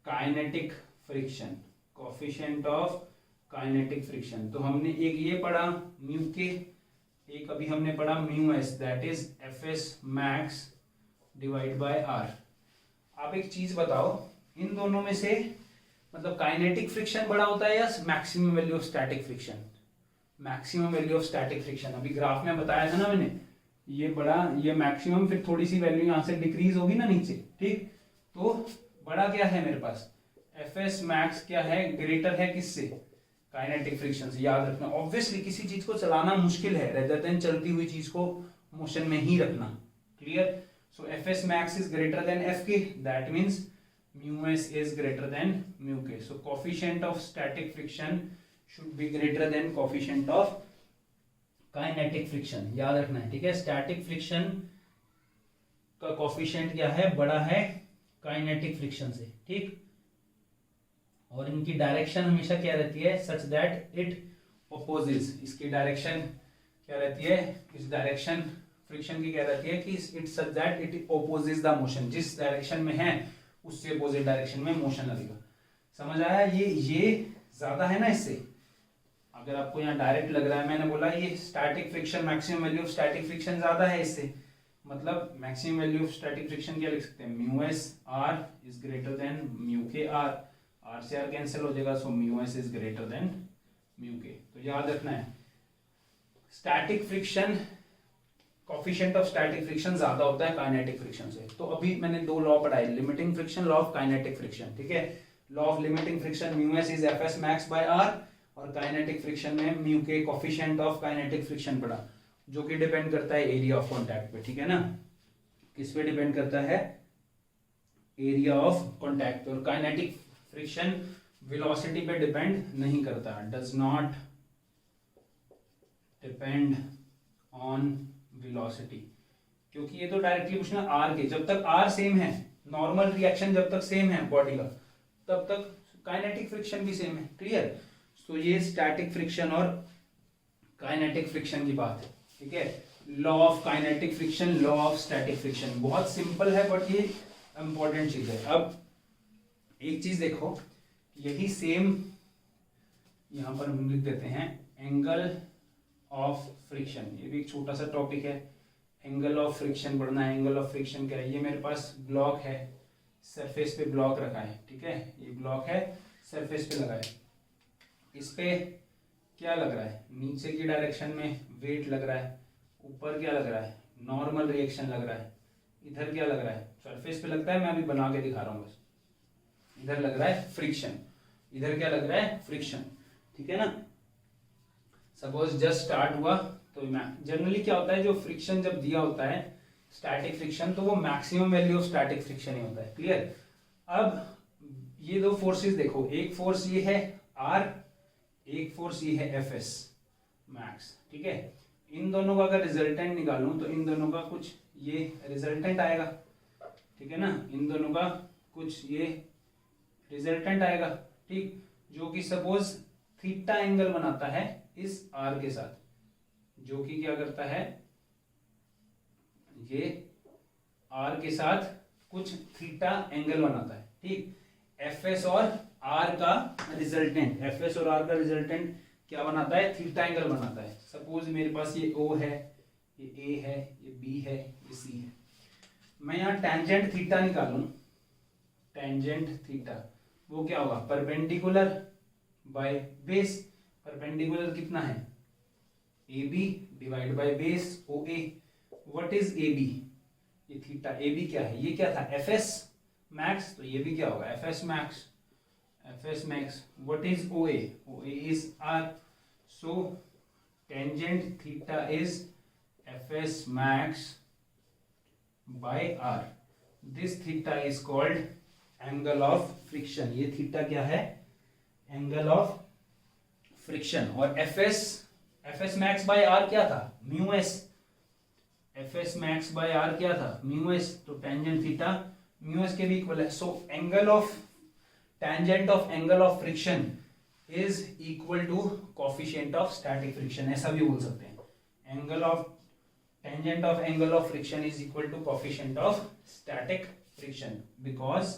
kinetic friction, coefficient of kinetic friction. तो हमने एक ये पढ़ा म्यू के, एक अभी हमने पढ़ा mu S, that is F S max divide by R. आप एक चीज बताओ, इन दोनों में से मतलब काइनेटिक फ्रिक्शन बड़ा होता है या maximum value of static friction? Maximum value of static friction, अभी ग्राफ में बताया था ना मैंने, ये बड़ा, ये मैक्सिमम, फिर थोड़ी सी वैल्यू यहां से डिक्रीज होगी ना नीचे, ठीक। तो बड़ा क्या है मेरे पास, एफ एस मैक्स क्या है, ग्रेटर है किससे, काइनेटिक फ्रिक्शन से। याद रखना, ऑब्वियसली किसी चीज को चलाना मुश्किल है रेदर देन चलती हुई चीज को मोशन में ही रखना, clear. So F S max is greater than F K, that means mu s is greater than mu k. So coefficient of static friction should be greater than coefficient of kinetic friction. याद रखना है, ठीक है। static friction का coefficient क्या है, बड़ा है kinetic friction से, ठीक। और इनकी डायरेक्शन हमेशा क्या रहती है, such that it opposes, इसकी डायरेक्शन क्या रहती है, इस डायरेक्शन फ्रिक्शन की क्या रहती है कि it such that it opposes the motion, जिस डायरेक्शन में है उससे अपोजिट डायरेक्शन में मोशन लगेगा। समझ आया, ये ज्यादा है ना इससे। अगर आपको यहाँ डायरेक्ट लग रहा है, मैंने बोला ये static friction, maximum value of static friction ज्यादा है इससे, मतलब maximum value of static friction क्या लिख सकते हैं, mu S R is greater then mu के आर, आर से आर कैंसिल हो जाएगा, so mu S is greater then mu के। तो याद रखना है static friction, coefficient of static friction ज्यादा होता है काइनेटिक फ्रिक्शन से। तो अभी मैंने दो लॉ पढ़ाए, limiting friction, law of kinetic friction, ठीक है। Law of limiting friction mu S is F S max by R, और काइनेटिक फ्रिक्शन में म्यू के कोफिशिएंट ऑफ काइनेटिक फ्रिक्शन पढ़ा, जो कि डिपेंड करता है एरिया ऑफ कॉन्टैक्ट पे, ठीक है ना। किस पे डिपेंड करता है, एरिया ऑफ कॉन्टैक्ट पे। और काइनेटिक फ्रिक्शन वेलोसिटी पे डिपेंड नहीं करता, does not depend on velocity, क्योंकि ये तो डायरेक्टली पूछना आर के, जब तक आर सेम है, नॉर्मल रिएक्शन जब तक सेम है बॉडी का, तब तक काइनेटिक फ्रिक्शन भी सेम है, क्लियर। तो ये स्टैटिक फ्रिक्शन और काइनेटिक फ्रिक्शन की बात है, ठीक है। Law of kinetic friction, law of static friction, बहुत सिंपल है बट ये इंपॉर्टेंट चीज है। अब एक चीज देखो, यही सेम यहां पर हम लिख देते हैं एंगल ऑफ फ्रिक्शन, ये भी एक छोटा सा टॉपिक है, एंगल ऑफ फ्रिक्शन पढ़ना है। एंगल ऑफ फ्रिक्शन क्या है, ये मेरे पास ब्लॉक है, सरफेस पे ब्लॉक रखा है, ठीक है, ये ब्लॉक है सरफेस पे लगा है, इस पे क्या लग रहा है, नीचे की डायरेक्शन में वेट लग रहा है, ऊपर क्या लग रहा है, नॉर्मल रिएक्शन लग रहा है, इधर क्या लग रहा है, सरफेस पे लगता है, मैं अभी बना के दिखा रहा हूँ बस, इधर लग रहा है फ्रिक्शन, इधर क्या लग रहा है, फ्रिक्शन, ठीक है ना। सपोज जस्ट स्टार्ट हुआ, तो जनरली क्या होता है, जो फ्रिक्शन जब दिया होता है स्टैटिक फ्रिक्शन, तो वो maximum value of static friction ही होता है, क्लियर। अब ये दो फोर्सेस देखो, एक फोर्स ये है आर, एक फोर्स ये है एफ एस मैक्स, ठीक है। इन दोनों का अगर रिजल्टेंट निकालूं तो इन दोनों का कुछ ये रिजल्टेंट आएगा, ठीक है ना, इन दोनों का कुछ ये रिजल्टेंट आएगा, ठीक, जो कि सपोज थीटा एंगल बनाता है इस आर के साथ, जो कि क्या करता है, ये आर के साथ कुछ थीटा एंगल बनाता है, ठीक। एफ एस और आर का रिजल्टेंट, एफ एस और आर का रिजल्टेंट क्या बनाता है, थीटा एंगल बनाता है। सपोज मेरे पास ये ओ है, ये ए है, ये बी है, ये सी है, मैं यहाँ टेंजेंट थीटा निकालूं, टेंजेंट थीटा वो क्या होगा, परपेंडिकुलर बाय बेस, परपेंडिकुलर कितना है, A B divide by base O A. What is A B, ये थीटा, ए बी क्या है, ये क्या था, एफ एस मैक्स, तो ये भी क्या होगा, F S max, F S max. What is O A, O A is R, so tangent theta is F S max by R, this theta is called angle of friction, ये theta क्या है, angle of friction. और F S max by R क्या था, mu S, F S max by R क्या था, mu S, तो tangent theta mu S के भी इक्वल है। So angle of tangent of angle of friction is equal to coefficient of static friction, ऐसा भी बोल सकते हैं, angle of tangent of angle of friction is equal to coefficient of static friction, because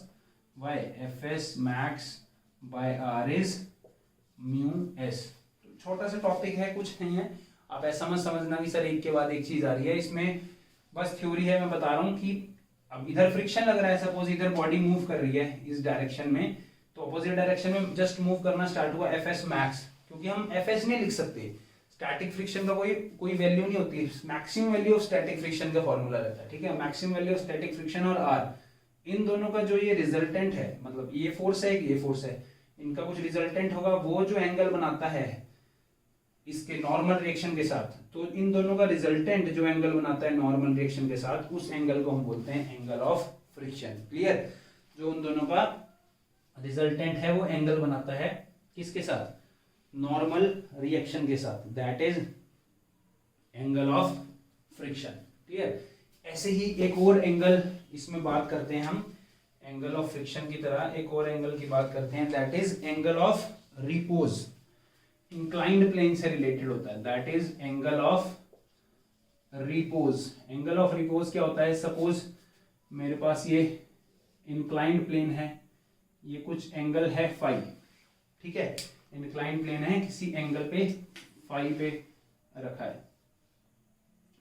why, F S max by R is mu S. छोटा सा topic है, कुछ नहीं है, आप ऐसा मत समझना कि सर एक के बाद एक चीज आ रही है, इसमें बस थ्योरी है। मैं बता रहा हूं कि अब इधर फ्रिक्शन लग रहा है, सपोज इधर बॉडी मूव कर रही है इस डायरेक्शन में, तो अपोजिट डायरेक्शन में जस्ट मूव करना स्टार्ट हुआ, एफ एस मैक्स, क्योंकि हम एफ एस नहीं लिख सकते, स्टैटिक फ्रिक्शन का कोई वैल्यू नहीं होती, maximum value of static friction का फॉर्मूला रहता है, ठीक है। Maximum value of static friction और आर, इन दोनों का जो ये रिजल्टेंट है, मतलब ये फोर्स है, ये फोर्स है, इनका कुछ रिजल्टेंट होगा, वो जो एंगल बनाता है इसके नॉर्मल रिएक्शन के साथ, तो इन दोनों का रिजल्टेंट जो एंगल बनाता है नॉर्मल रिएक्शन के साथ, उस एंगल को हम बोलते हैं एंगल ऑफ फ्रिक्शन, क्लियर। जो उन दोनों का रिजल्टेंट है वो एंगल बनाता है किसके साथ, नॉर्मल रिएक्शन के साथ, that is angle of friction, clear. ऐसे ही एक और एंगल इसमें बात करते हैं हम, एंगल ऑफ फ्रिक्शन की तरह एक और एंगल की बात करते हैं, that is angle of repose, inclined plane से रिलेटेड होता है, that is angle of repose. Angle of repose क्या होता है, सपोज मेरे पास ये इंक्लाइंड प्लेन है, ये कुछ एंगल है फाई, ठीक है, इंक्लाइन प्लेन है, किसी एंगल पे फाई पे रखा है,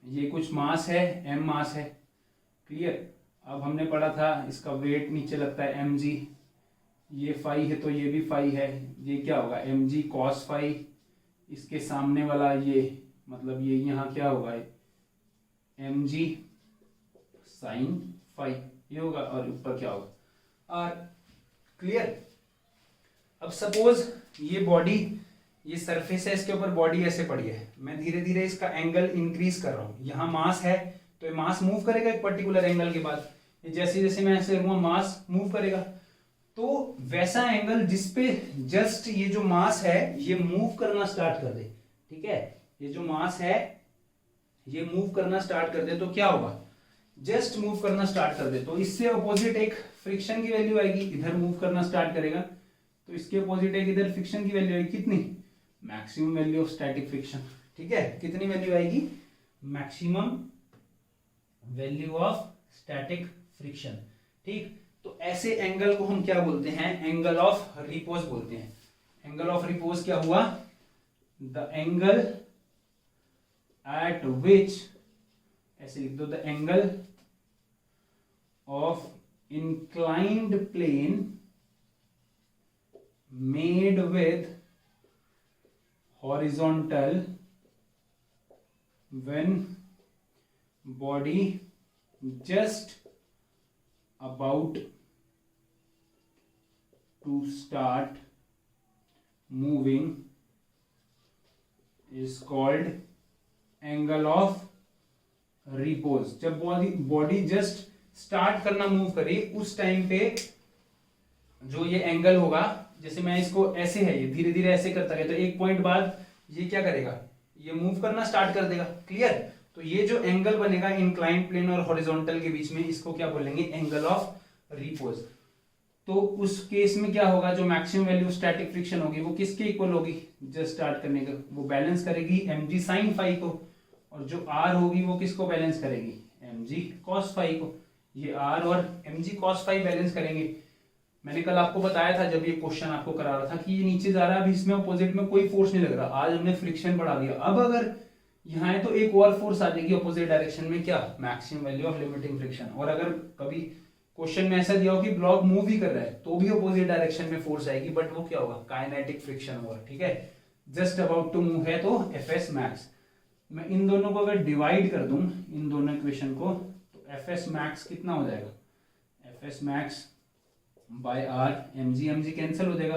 ये कुछ मास है, m मास है, क्लियर। अब हमने पढ़ा था इसका वेट नीचे लगता है mg, ये फाई है तो ये भी फाई है, ये क्या होगा mg cos फाई, इसके सामने वाला ये मतलब ये यहाँ क्या होगा mg sin फाई, ये होगा, और ऊपर क्या होगा r, क्लियर। अब सपोज ये बॉडी, ये सरफेस है, इसके ऊपर बॉडी ऐसे पड़ी है, मैं धीरे धीरे इसका एंगल इंक्रीज कर रहा हूं, यहाँ मास है तो ये मास मूव करेगा एक पर्टिकुलर एंगल के बाद, जैसे जैसे मैं ऐसे करूंगा मास मूव करेगा, तो वैसा एंगल जिसपे जस्ट ये जो मास है ये मूव करना स्टार्ट कर दे, ठीक है, ये जो मास है ये मूव करना स्टार्ट कर दे तो क्या होगा, जस्ट मूव करना स्टार्ट कर दे तो इससे अपोजिट एक फ्रिक्शन की वैल्यू आएगी, इधर मूव करना स्टार्ट करेगा तो इसके अपोजिट एक इधर फ्रिक्शन की वैल्यू आएगी, कितनी, maximum value of static friction, ठीक है, कितनी वैल्यू आएगी, maximum value of static friction, ठीक। तो ऐसे एंगल को हम क्या बोलते हैं, एंगल ऑफ रिपोज बोलते हैं। एंगल ऑफ रिपोज क्या हुआ, द एंगल एट विच, ऐसे लिख दो, the angle of inclined plane made with horizontal when body just about to start moving is called angle of repose। जब बॉडी जस्ट स्टार्ट करना move करी उस टाइम पे जो ये एंगल होगा, जैसे मैं इसको ऐसे है, ये धीरे धीरे ऐसे करता गया तो एक पॉइंट बाद ये क्या करेगा, ये मूव करना स्टार्ट कर देगा, क्लियर। तो ये जो एंगल बनेगा इंक्लाइंड प्लेन और हॉरिजॉन्टल के बीच में, इसको क्या बोलेंगे, एंगल ऑफ रिपोज। तो उस केस में क्या होगा, जो मैक्सिमम वैल्यू स्टैटिक फ्रिक्शन होगी वो किसके इक्वल होगी, जस्ट स्टार्ट करने का, वो बैलेंस करेगी mg sin फाई को, और जो r होगी वो किसको बैलेंस करेगी, mg cos फाई को। ये r और mg cos फाई बैलेंस करेंगे। मैंने कल आपको बताया था जब ये क्वेश्चन आपको करा रहा था कि ये नीचे जा रहा है, अभी इसमें अपोजिट में कोई फोर्स नहीं लग रहा, आज हमने फ्रिक्शन बढ़ा दिया। अब अगर यहाँ है तो एक और फोर्स आ जाएगी अपोजिट डायरेक्शन में, क्या, maximum value of limiting friction. और अगर कभी क्वेश्चन में ऐसा दिया हो कि ब्लॉक मूव ही कर रहा है तो भी अपोजिट डायरेक्शन में फोर्स आएगी, बट वो क्या होगा, काइनेटिक फ्रिक्शन होगा, ठीक है। जस्ट अबाउट टू मूव है तो Fs मैक्स। मैं इन दोनों को अगर डिवाइड कर दूं, इन दोनों इक्वेशन को, तो Fs मैक्स कितना हो जाएगा, Fs max by R, mg cancel हो जाएगा,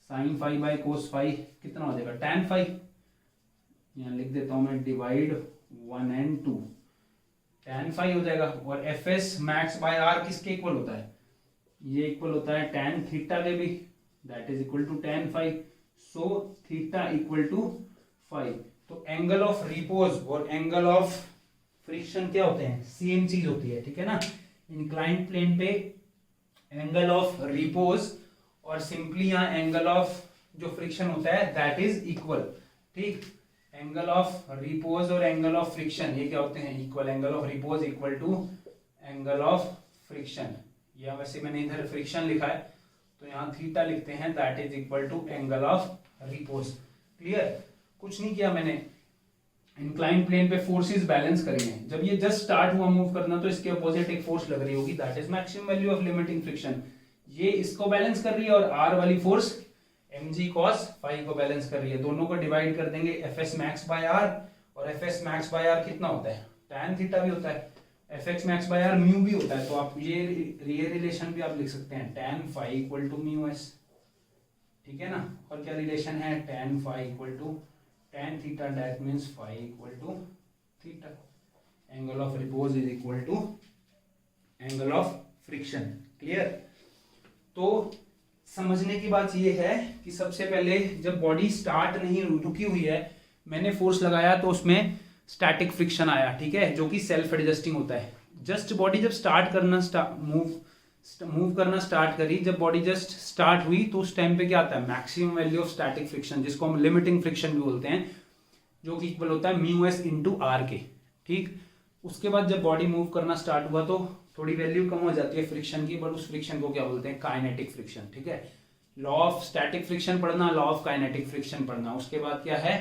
sine phi by cos phi कितना हो जाएगा, tan फाई। यहाँ लिख देता हूं मैं डिवाइड 1 and 2, tan फाई हो जाएगा। और Fs मैक्स बाय आर किसके इक्वल होता है, ये इक्वल होता है tan थीटा के भी, that is equal to tan phi. So theta equal to phi. तो एंगल ऑफ रिपोज और एंगल ऑफ फ्रिक्शन क्या होते हैं, सेम चीज होती है, ठीक है ना। इंक्लाइंड प्लेन पे एंगल ऑफ रिपोज और सिंपली यहाँ एंगल ऑफ जो फ्रिक्शन होता है दैट इज इक्वल, ठीक। एंगल ऑफ रिपोज और एंगल ऑफ फ्रिक्शन ये क्या होते हैं, equal. Angle of repose equal to angle of friction, या वैसे मैंने इधर फ्रिक्शन लिखा है तो यहाँ थीटा लिखते हैं, that is equal to angle of repose, clear. कुछ नहीं किया मैंने, इंक्लाइंड प्लेन पे फोर्सेस बैलेंस करी हैं। जब ये जस्ट स्टार्ट हुआ मूव करना तो इसके अपोजिट एक फोर्स लग रही होगी, that is maximum value of limiting friction. ये इसको बैलेंस कर रही है और आर वाली फोर्स mg cos फाई को बैलेंस कर रही है। दोनों को डिवाइड कर देंगे Fs मैक्स बाय आर, और Fs मैक्स बाय आर कितना होता है, tan थीटा भी होता है, Fx max by R mu भी होता है। तो आप ये रिलेशन भी आप लिख सकते हैं, tan phi equal to mu S, ठीक है ना। और क्या रिलेशन है, tan phi equal to tan theta, that means phi equal to theta. Angle of repose is equal to angle of friction, clear. तो समझने की बात ये है कि सबसे पहले जब बॉडी स्टार्ट नहीं रुकी हुई है, मैंने फोर्स लगाया तो उसमें स्टैटिक फ्रिक्शन आया, ठीक है, जो कि सेल्फ एडजस्टिंग होता है। जस्ट बॉडी जब स्टार्ट करना मूव करना स्टार्ट करी, जब बॉडी जस्ट स्टार्ट हुई तो उस टाइम पे क्या आता है, maximum value of static friction, जिसको हम लिमिटिंग फ्रिक्शन भी बोलते हैं, जो कि इक्वल होता है म्यू एस इंटू आर के, ठीक। उसके बाद जब बॉडी मूव करना स्टार्ट हुआ तो थोड़ी वैल्यू कम हो जाती है फ्रिक्शन की, बट उस फ्रिक्शन को क्या बोलते हैं, काइनेटिक फ्रिक्शन, ठीक है। लॉ ऑफ स्टैटिक फ्रिक्शन पढ़ना, लॉ ऑफ काइनेटिक फ्रिक्शन पढ़ना। उसके बाद क्या है,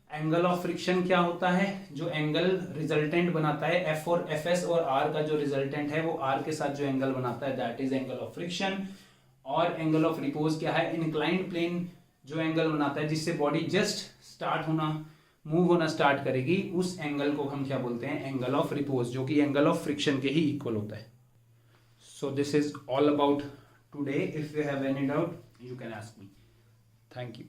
एंगल ऑफ फ्रिक्शन क्या होता है, जो एंगल रिजल्टेंट बनाता है एफ और एफ एस और आर का जो रिजल्टेंट है वो आर के साथ जो एंगल बनाता है that is angle of friction. और एंगल ऑफ रिपोज क्या है, इंक्लाइंड प्लेन जो एंगल बनाता है जिससे बॉडी जस्ट स्टार्ट होना, मूव होना स्टार्ट करेगी, उस एंगल को हम क्या बोलते हैं, एंगल ऑफ रिपोज, जो कि एंगल ऑफ फ्रिक्शन के ही इक्वल होता है। So this is all about today. If you have any doubt you can ask me. Thank you.